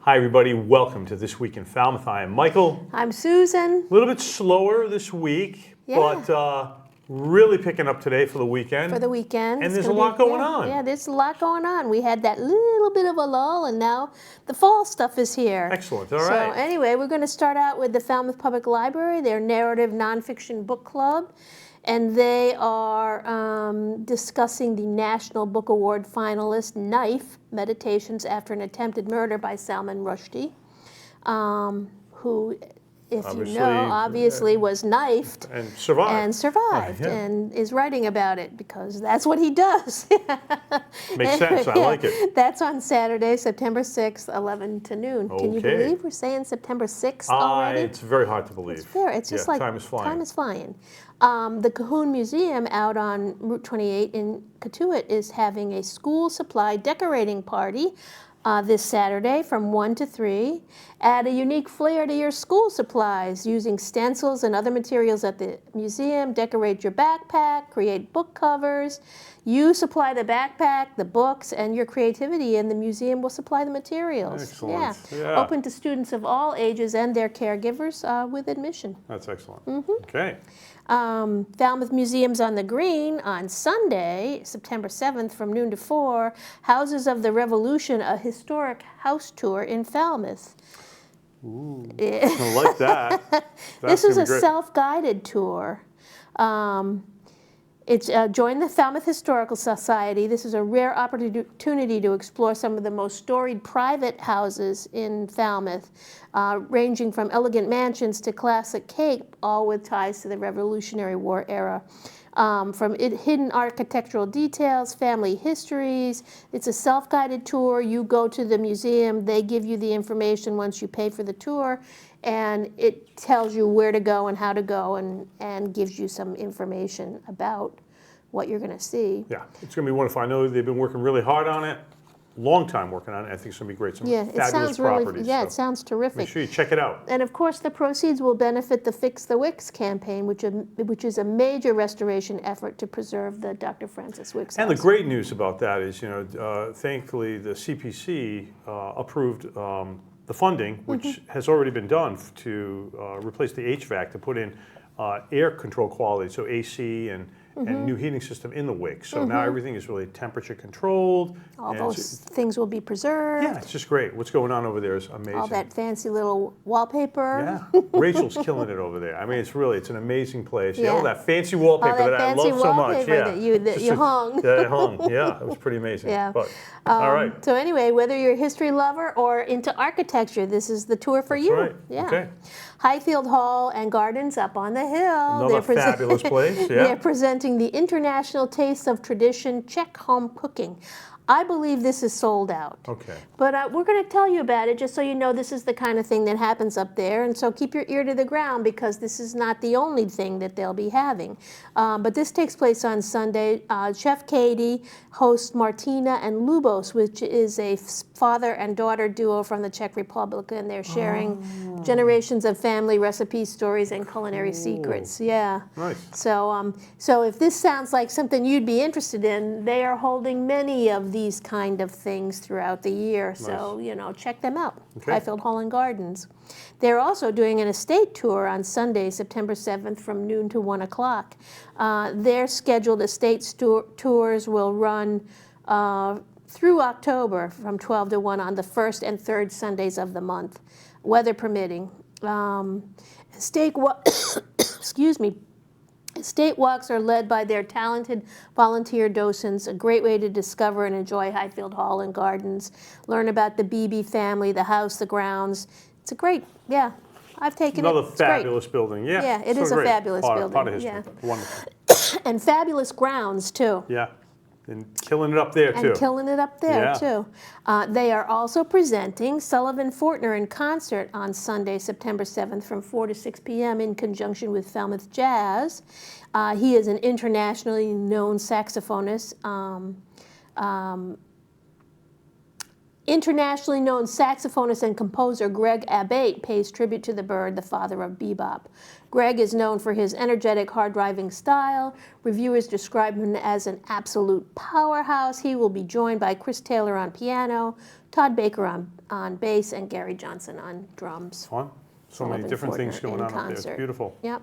Hi everybody, welcome to This Week in Falmouth. I am Michael. I'm Susan. A little bit slower this week, but really picking up today for the weekend. For the weekend. And there's a lot going on. Yeah, there's a lot going on. We had that little bit of a lull, and now the fall stuff is here. Excellent, all right. So anyway, we're going to start out with the Falmouth Public Library, their narrative nonfiction book club. And they are discussing the National Book Award finalist, Knife, Meditations After an Attempted Murder by Salman Rushdie, who, if you know, obviously was knifed. And survived. And is writing about it because that's what he does. Makes sense, I like it. That's on Saturday, September 6th, 11 to noon. Okay. Can you believe we're saying September 6th already? It's very hard to believe. It's fair. It's just like time is flying. Time is flying. The Cahoon Museum out on Route 28 in Cotuit is having a school supply decorating party this Saturday from 1 to 3. Add a unique flair to your school supplies using stencils and other materials at the museum. Decorate your backpack, create book covers. You supply the backpack, the books, and your creativity, and the museum will supply the materials. Excellent. Yeah. Open to students of all ages and their caregivers with admission. That's excellent. Mm-hmm. Okay. Falmouth Museum's on the Green on Sunday, September 7th from noon to 4. Houses of the Revolution, a historic house tour in Falmouth. Ooh, I like that. This is a self-guided tour. It's join the Falmouth Historical Society. This is a rare opportunity to explore some of the most storied private houses in Falmouth, ranging from elegant mansions to classic cape, all with ties to the Revolutionary War era. From hidden architectural details, family histories. It's a self-guided tour. You go to the museum. They give you the information once you pay for the tour, and it tells you where to go and how to go, and gives you some information about what you're going to see. Yeah, it's going to be wonderful. I know they've been working really hard on it. Long time working on it. I think it's going to be great. Some fabulous properties. It sounds terrific. Make sure you check it out. And of course, the proceeds will benefit the Fix the Wicks campaign, which is a major restoration effort to preserve the Dr. Francis Wicks And house. the great news about that is, thankfully the CPC approved the funding, which has already been done to replace the HVAC, to put in air control quality, so AC and new heating system in the wick. So now everything is really temperature controlled. All those things will be preserved. Yeah, it's just great. What's going on over there is amazing. All that fancy little wallpaper. Yeah, Rachel's killing it over there. I mean, it's an amazing place. Yeah, all that fancy wallpaper that I love so much. Yeah, that you hung. Yeah, I hung. Yeah, it was pretty amazing. Yeah. But, all right. So anyway, whether you're a history lover or into architecture, this is the tour for you. Right. Yeah. Okay. Highfield Hall and Gardens up on the hill. Another fabulous place. Yeah. They're presenting the International Taste of Tradition Czech Home Cooking. I believe this is sold out. Okay. But we're going to tell you about it just so you know this is the kind of thing that happens up there. And so keep your ear to the ground because this is not the only thing that they'll be having. But this takes place on Sunday. Chef Katie hosts Martina and Lubos, which is a father and daughter duo from the Czech Republic. And they're sharing generations of family recipes, stories, and culinary secrets. Yeah. Nice. So if this sounds like something you'd be interested in, they are holding many of these kind of things throughout the year. Nice. So, check them out. Okay. Highfield Hall and Gardens. They're also doing an estate tour on Sunday, September 7th from noon to 1 o'clock. Their scheduled estate tours will run through October from 12 to 1 on the first and third Sundays of the month, weather permitting. Excuse me. Estate walks are led by their talented volunteer docents, a great way to discover and enjoy Highfield Hall and Gardens, learn about the Beebe family, the house, the grounds. It's a great, I've taken Another fabulous building, yeah. Yeah, it is a fabulous building. Part of history, yeah. Wonderful. And fabulous grounds, too. Yeah, and killing it up there, too. And killing it up there, too. They are also presenting Sullivan Fortner in concert on Sunday, September 7th from 4 to 6 p.m. in conjunction with Falmouth Jazz. He is an internationally known saxophonist. Internationally known saxophonist and composer Greg Abate pays tribute to the bird, the father of bebop. Greg is known for his energetic, hard-driving style. Reviewers describe him as an absolute powerhouse. He will be joined by Chris Taylor on piano, Todd Baker on bass, and Gary Johnson on drums. Fun. So many different things going on up there. It's beautiful. Yep.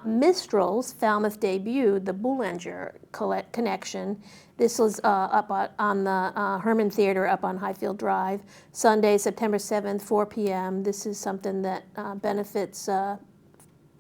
Mistral's Falmouth debut, the Boulanger Connection. This was up on the Herman Theater up on Highfield Drive, Sunday, September 7th, 4 p.m. This is something that benefits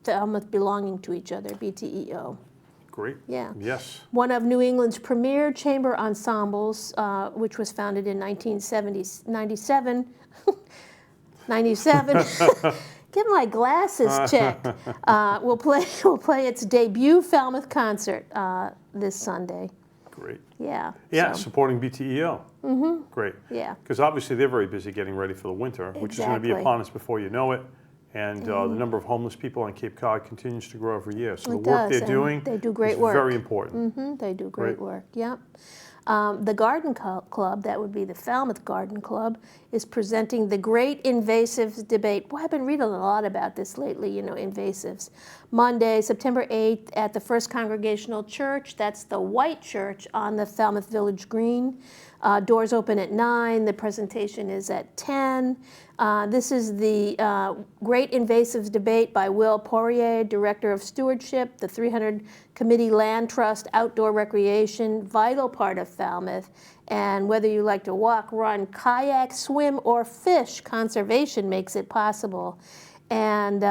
Falmouth belonging to each other, BTEO. Great. Yeah. Yes. One of New England's premier chamber ensembles, which was founded in 1997. 97. Get my glasses checked. We'll play its debut Falmouth concert this Sunday. Great. Yeah. Yeah, so. supporting BTEO. Mm-hmm. Great. Yeah. Because obviously they're very busy getting ready for the winter, which is going to be upon us before you know it. And the number of homeless people on Cape Cod continues to grow every year. So the work they're doing they do great is work. very important. Mm-hmm. They do great work. Yep. The Garden Club, that would be the Falmouth Garden Club, is presenting the Great Invasives Debate. Boy, I've been reading a lot about this lately, invasives. Monday, September 8th at the First Congregational Church. That's the White Church on the Falmouth Village Green. Doors open at 9. The presentation is at 10. This is the Great Invasives Debate by Will Poirier, Director of Stewardship, the 300 Committee Land Trust, Outdoor Recreation, vital part of Falmouth. And whether you like to walk, run, kayak, swim, or fish, conservation makes it possible. And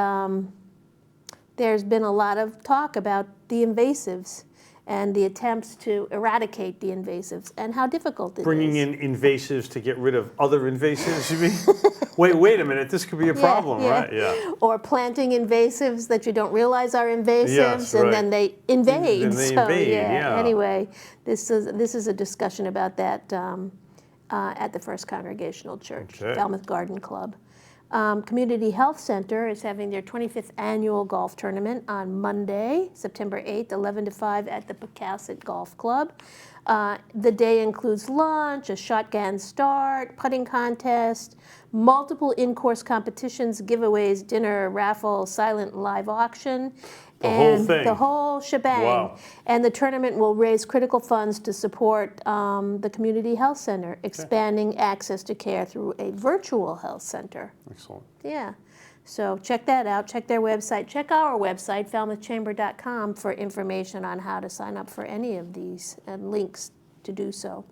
there's been a lot of talk about the invasives and the attempts to eradicate the invasives and how difficult it is. Bringing in invasives to get rid of other invasives, you mean? wait a minute, this could be a problem, right? Yeah. Or planting invasives that you don't realize are invasives, yes, and right. then they invade. Then they invade, yeah. Anyway, this is a discussion about that at the First Congregational Church, Okay. Falmouth Garden Club. Community Health Center is having their 25th annual golf tournament on Monday, September 8th, 11 to 5 at the Pecasset Golf Club. The day includes lunch, a shotgun start, putting contest, multiple in-course competitions, giveaways, dinner, raffle, silent live auction. The whole thing. The whole shebang. Wow. And the tournament will raise critical funds to support the Community Health Center, expanding access to care through a virtual health center. Excellent. Yeah. So check that out. Check their website. Check our website, falmouthchamber.com, for information on how to sign up for any of these and links to do so.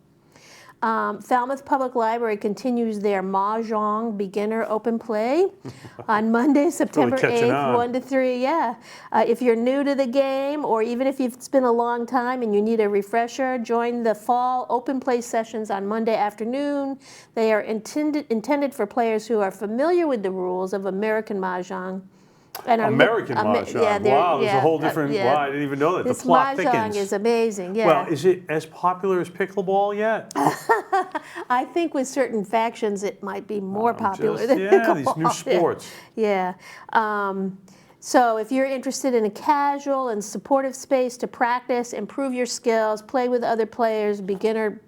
Falmouth Public Library continues their Mahjong beginner open play on Monday, September 8th, 1 to 3. Yeah. If you're new to the game, or even if it's been a long time and you need a refresher, join the fall open play sessions on Monday afternoon. They are intended for players who are familiar with the rules of American Mahjong. And American Mahjong. Wow, there's a whole different. Wow, I didn't even know that. This the plot Mahjong thickens. is amazing. Yeah. Well, is it as popular as pickleball yet? I think with certain factions it might be more popular than pickleball. These new sports. Yeah. So if you're interested in a casual and supportive space to practice, improve your skills, play with other players, beginner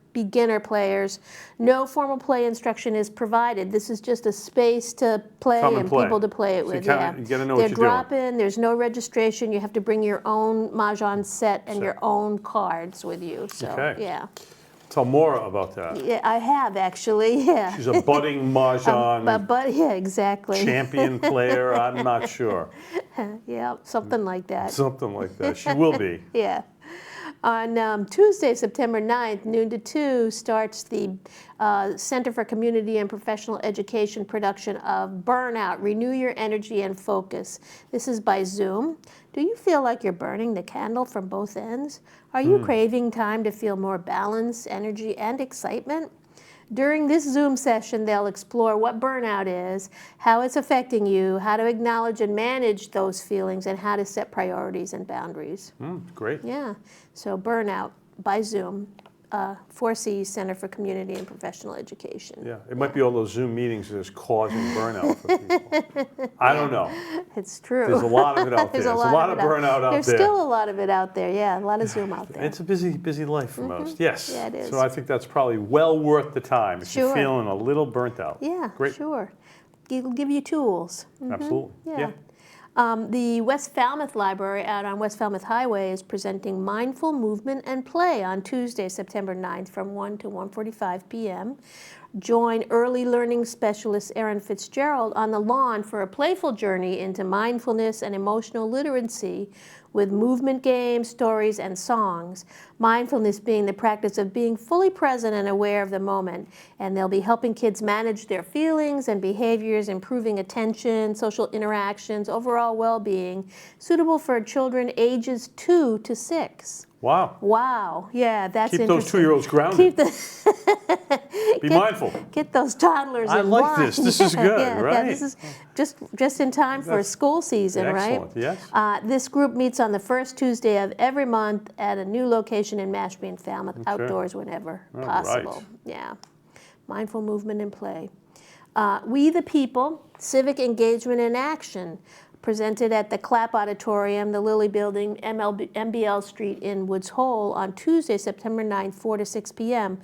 players, no formal play instruction is provided. This is just a space to play and people to play it with. You got to know what you're doing. They're drop-in. There's no registration. You have to bring your own Mahjong set and your own cards with you. So yeah. Tell more about that. Yeah, I have actually. Yeah. She's a budding Mahjong yeah, exactly. champion player. I'm not sure. Yeah, something like that. Something like that. She will be. Yeah. On Tuesday, September 9th, noon to 2, starts the Center for Community and Professional Education production of Burnout, Renew Your Energy and Focus. This is by Zoom. Do you feel like you're burning the candle from both ends? Are you craving time to feel more balance, energy, and excitement? During this Zoom session, they'll explore what burnout is, how it's affecting you, how to acknowledge and manage those feelings, and how to set priorities and boundaries. Great. Yeah. So Burnout by Zoom, Four Cs, Center for Community and Professional Education. Yeah, it might be all those Zoom meetings that's causing burnout for people. I don't know. It's true. There's a lot of it out there. There's a There's a lot of burnout out there. There's still a lot of it out there, yeah, a lot of Zoom out there. It's a busy life for most, yes. Yeah, it is. So I think that's probably well worth the time if you're Sure. feeling a little burnt out. Yeah, Great. sure. It'll give you tools. Absolutely. Yeah. The West Falmouth Library out on West Falmouth Highway is presenting Mindful Movement and Play on Tuesday, September 9th from 1 to 1:45 p.m. Join early learning specialist Erin Fitzgerald on the lawn for a playful journey into mindfulness and emotional literacy with movement games, stories, and songs. Mindfulness being the practice of being fully present and aware of the moment. And they'll be helping kids manage their feelings and behaviors, improving attention, social interactions, overall well-being, suitable for children ages 2 to 6. Wow. Wow, yeah, that's Keep interesting. those 2-year-olds grounded. Keep the Be mindful. Get those toddlers I in like line. this. This is good, Yeah, right? this is just in time for That's school season, right? Excellent, yes. This group meets on the first Tuesday of every month at a new location in Mashpee and Falmouth, outdoors whenever All possible. right. Yeah, mindful movement and play. We the People, Civic Engagement in Action, presented at the Clapp Auditorium, the Lilly Building, MBL Street in Woods Hole on Tuesday, September 9th, 4 to 6 p.m.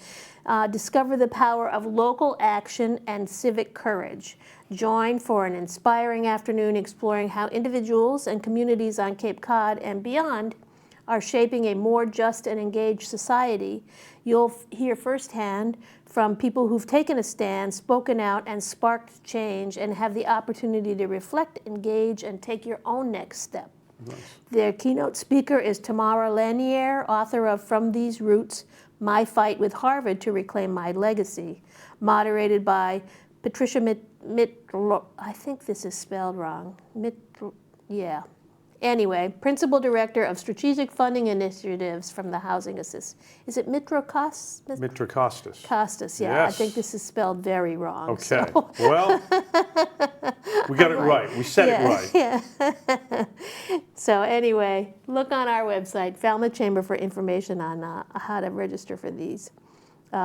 Discover the power of local action and civic courage. Join for an inspiring afternoon exploring how individuals and communities on Cape Cod and beyond are shaping a more just and engaged society. You'll hear firsthand from people who've taken a stand, spoken out, and sparked change, and have the opportunity to reflect, engage, and take your own next step. Nice. Their keynote speaker is Tamara Lanier, author of From These Roots, My Fight with Harvard to Reclaim My Legacy, moderated by Patricia I think this is spelled wrong. Anyway, Principal Director of Strategic Funding Initiatives from the Housing Assist. Is it Mitrakostas? Mitrakostas. Costas, yeah. I Yes. think this is spelled very wrong. Okay. So. Well, we got it right. We said it right. Yeah. So anyway, look on our website, Falmouth Chamber, for information on how to register for these.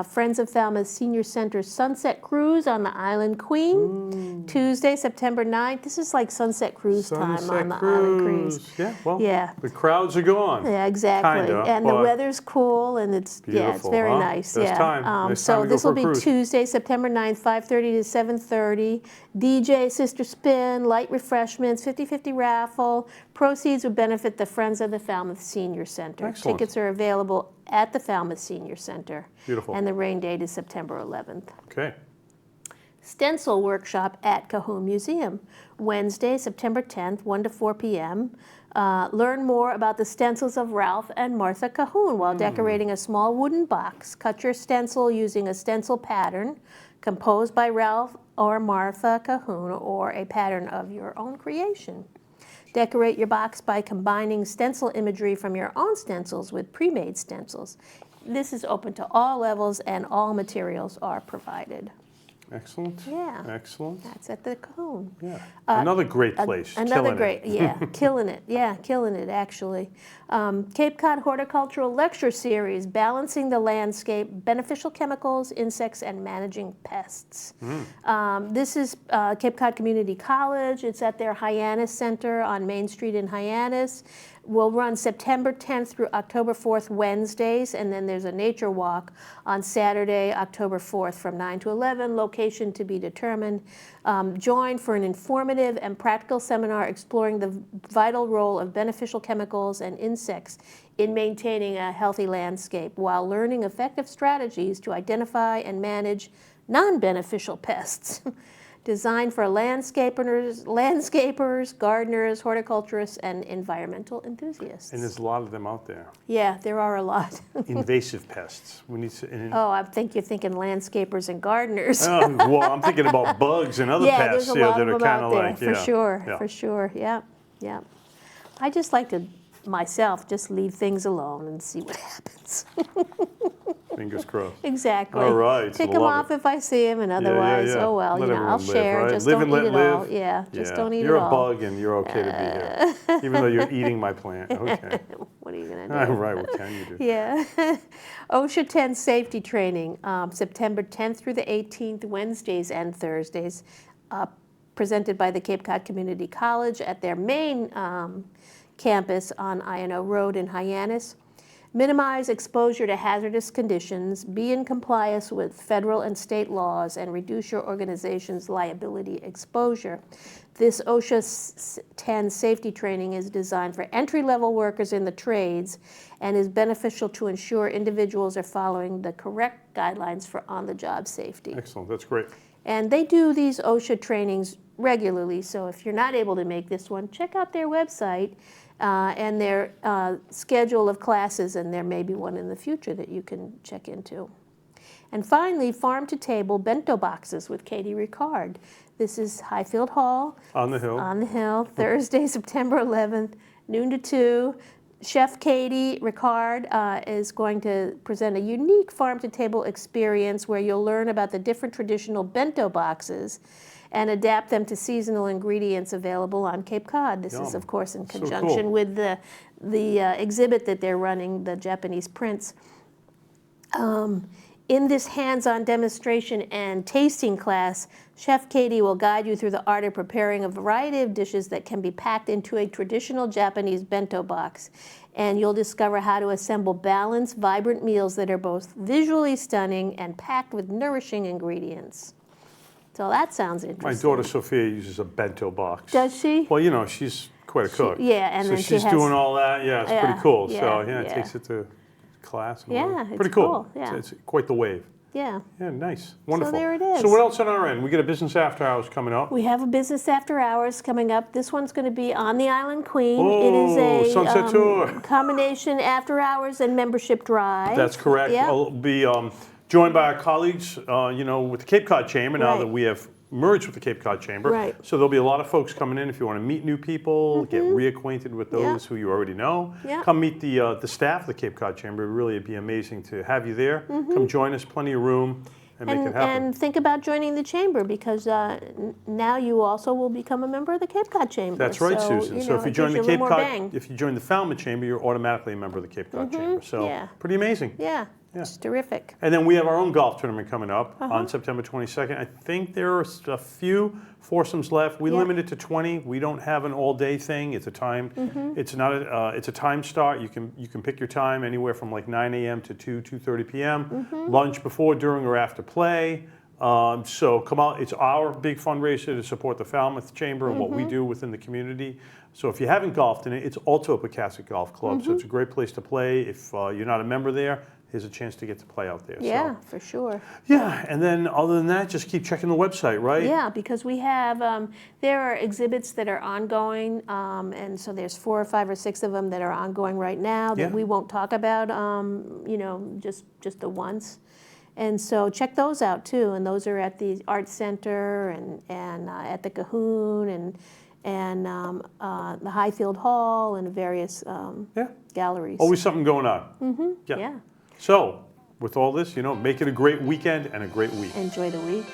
Friends of Falmouth Senior Center Sunset Cruise on the Island Queen, Tuesday, September 9th. This is like Sunset Cruise time on the Island Cruise. Yeah, well, Yeah. the crowds are gone. Yeah, exactly. Kinda, and the but weather's cool, and it's it's beautiful, very huh? nice. Best Yeah. time. Best So time to go this for will a be cruise. Tuesday, September 9th, 5:30 to 7:30. DJ, Sister Spin, light refreshments, 50/50 raffle. Proceeds would benefit the Friends of the Falmouth Senior Center. Excellent. Tickets are available at the Falmouth Senior Center. Beautiful. And the rain date is September 11th. Okay. Stencil workshop at Cahoon Museum, Wednesday, September 10th, 1 to 4 p.m. Learn more about the stencils of Ralph and Martha Cahoon while decorating a small wooden box. Cut your stencil using a stencil pattern composed by Ralph or Martha Cahoon or a pattern of your own creation. Decorate your box by combining stencil imagery from your own stencils with pre-made stencils. This is open to all levels and all materials are provided. Excellent. Yeah. Excellent. That's at the Cahoon. Yeah. Another great place. Another Killing great, it. yeah, killing it. Yeah, killing it, actually. Cape Cod Horticultural Lecture Series, Balancing the Landscape, Beneficial Chemicals, Insects, and Managing Pests. This is Cape Cod Community College. It's at their Hyannis Center on Main Street in Hyannis. Will run September 10th through October 4th, Wednesdays, and then there's a nature walk on Saturday, October 4th from 9 to 11, location to be determined. Join for an informative and practical seminar exploring the vital role of beneficial chemicals and insects in maintaining a healthy landscape while learning effective strategies to identify and manage non-beneficial pests. Designed for landscapers, gardeners, horticulturists, and environmental enthusiasts. And there's a lot of them out there. Yeah, there are a lot. Invasive pests. We need to. Oh, I think you're thinking landscapers and gardeners. Well, I'm thinking about bugs and other Yeah, pests there's a lot that of are them kind out of there, like for sure, yeah. for sure. Yeah, yeah. I just like to myself just leave things alone and see what happens. Fingers crossed. Exactly. All right, Take them love off if I see them, and otherwise, yeah. oh well, Let you know, I'll everyone live, share. right? Just Live don't and let eat it live. all. Yeah, just don't eat You're it all. a bug and you're okay to be here, even though you're eating my plant. Okay. What are you gonna to do? Right, what can you do? Yeah. OSHA 10 safety training, September 10th through the 18th, Wednesdays and Thursdays, presented by the Cape Cod Community College at their main campus on INO Road in Hyannis. Minimize exposure to hazardous conditions, be in compliance with federal and state laws, and reduce your organization's liability exposure. This OSHA 10 safety training is designed for entry-level workers in the trades and is beneficial to ensure individuals are following the correct guidelines for on-the-job safety. Excellent, that's great. And they do these OSHA trainings regularly, so if you're not able to make this one, check out their website and their schedule of classes, and there may be one in the future that you can check into. And finally, Farm to Table Bento Boxes with Katie Ricard. This is Highfield Hall. On the Hill. On the Hill, Thursday, September 11th, noon to 2. Chef Katie Ricard is going to present a unique farm-to-table experience where you'll learn about the different traditional bento boxes and adapt them to seasonal ingredients available on Cape Cod. This is, of course, in conjunction with the exhibit that they're running, the Japanese prints. In this hands-on demonstration and tasting class, Chef Katie will guide you through the art of preparing a variety of dishes that can be packed into a traditional Japanese bento box. And you'll discover how to assemble balanced, vibrant meals that are both visually stunning and packed with nourishing ingredients. So that sounds interesting. My daughter Sophia uses a bento box. Does she? Well, you know, she's quite a cook. Yeah, and so then she's doing all that. Yeah, it's pretty cool. So it takes it to class. And yeah, pretty cool. Yeah. It's quite the wave. Yeah. Yeah, nice. Wonderful. So there it is. So what else on our end? We got a business after hours coming up. We have a business after hours coming up. This one's going to be on the Island Queen. Oh, it is a Sunset Tour. Combination after hours and membership drive. That's correct. Yep. I'll be joined by our colleagues, with the Cape Cod Chamber now that we have merged with the Cape Cod Chamber. Right. So there'll be a lot of folks coming in if you want to meet new people, get reacquainted with those who you already know. Yeah. Come meet the staff of the Cape Cod Chamber. Really, it'd be amazing to have you there. Come join us, plenty of room, and make it happen. And think about joining the Chamber because now you also will become a member of the Cape Cod Chamber. That's right, Susan. So if you join the Cape Cape Cod, if you join the Falmouth Chamber, you're automatically a member of the Cape Cod Chamber. So pretty amazing. Yeah. It's terrific. And then we have our own golf tournament coming up on September 22nd. I think there are a few foursomes left. We limit it to 20. We don't have an all-day thing. It's a time. It's not. It's a time start. You can pick your time anywhere from like 9 a.m. to 2:30 p.m. Lunch before, during, or after play. So come out. It's our big fundraiser to support the Falmouth Chamber and what we do within the community. So if you haven't golfed in it, it's also a Pecasset Golf Club. So it's a great place to play. If you're not a member there, here's a chance to get to play out there. Yeah, for sure. Yeah, and then other than that, just keep checking the website, right? Yeah, because we have, there are exhibits that are ongoing, and so there's 4 or 5 or 6 of them that are ongoing right now that we won't talk about, just the once. And so check those out too, and those are at the Art Center and at the Cahoon and the Highfield Hall and various galleries. Always something going on. Yeah. So, with all this, make it a great weekend and a great week. Enjoy the week.